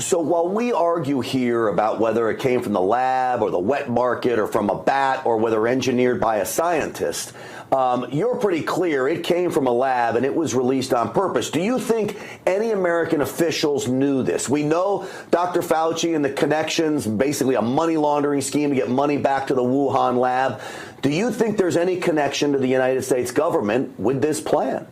So while we argue here about whether it came from the lab or the wet market or from a bat or whether engineered by a scientist, you're pretty clear it came from a lab and it was released on purpose. Do you think any American officials knew this? We know Dr. Fauci and the connections, basically a money laundering scheme to get money back to the Wuhan lab. Do you think there's any connection to the United States government with this plan?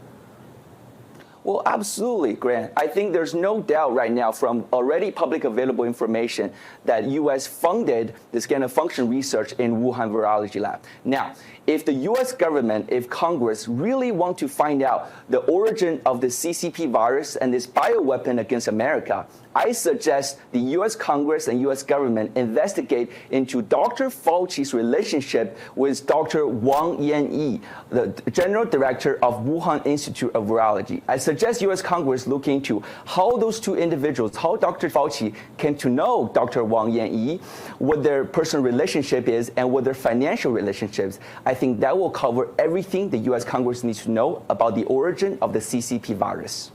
Well, absolutely, Grant. I think there's no doubt right now from already public available information that U.S. funded this gain-of-function research in Wuhan virology lab. Now, if the U.S. government, if Congress really want to find out the origin of the CCP virus and this bioweapon against America, I suggest the U.S. Congress and U.S. government investigate into Dr. Fauci's relationship with Dr. Wang Yanyi, the General Director of Wuhan Institute of Virology. I suggest U.S. Congress look into how those two individuals, how Dr. Fauci came to know Dr. Wang Yanyi, what their personal relationship is, and what their financial relationships. I think that will cover everything the U.S. Congress needs to know about the origin of the CCP virus.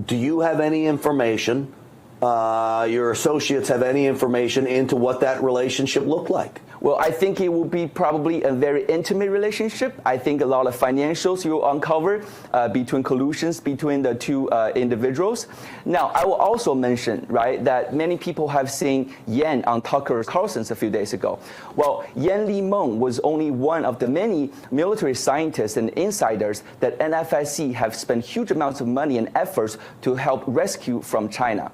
Do you have any information? Your associates have any information into what that relationship looked like? Well, I think it will be probably a very intimate relationship. I think a lot of financials you will uncover between collusions between the two individuals. Now, I will also mention, right, that many people have seen Yan on Tucker Carlson's a few days ago. Well, Yan Limeng was only one of the many military scientists and insiders that NFSC have spent huge amounts of money and efforts to help rescue from China.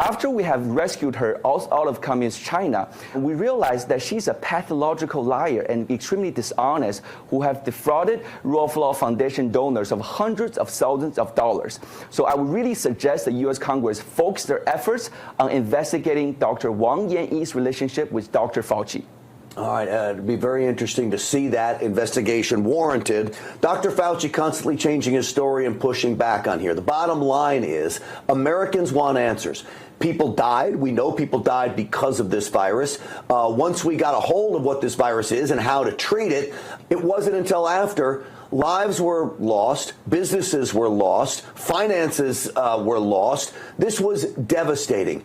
After we have rescued her out of communist China, we realized that she's a pathological liar and extremely dishonest who have defrauded Rule of Law Foundation donors of hundreds of thousands of dollars. So I would really suggest the U.S. Congress focus their efforts on investigating Dr. Wang Yanyi's relationship with Dr. Fauci. All right, it'd be very interesting to see that investigation warranted. Dr. Fauci constantly changing his story and pushing back on here. The bottom line is Americans want answers. People died. We know people died because of this virus. Once we got a hold of what this virus is and how to treat it, it wasn't until after lives were lost, businesses were lost, finances were lost. This was devastating.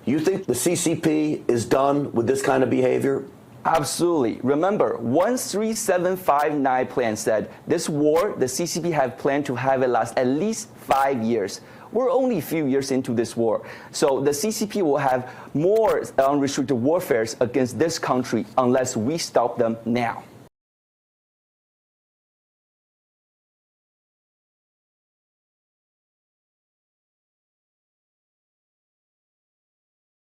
You think the CCP is done with this kind of behavior? Absolutely. Remember, 13759 plan said this war, the CCP have planned to have it last at least 5 years. We're only a few years into this war. So the CCP will have more unrestricted warfare against this country unless we stop them now.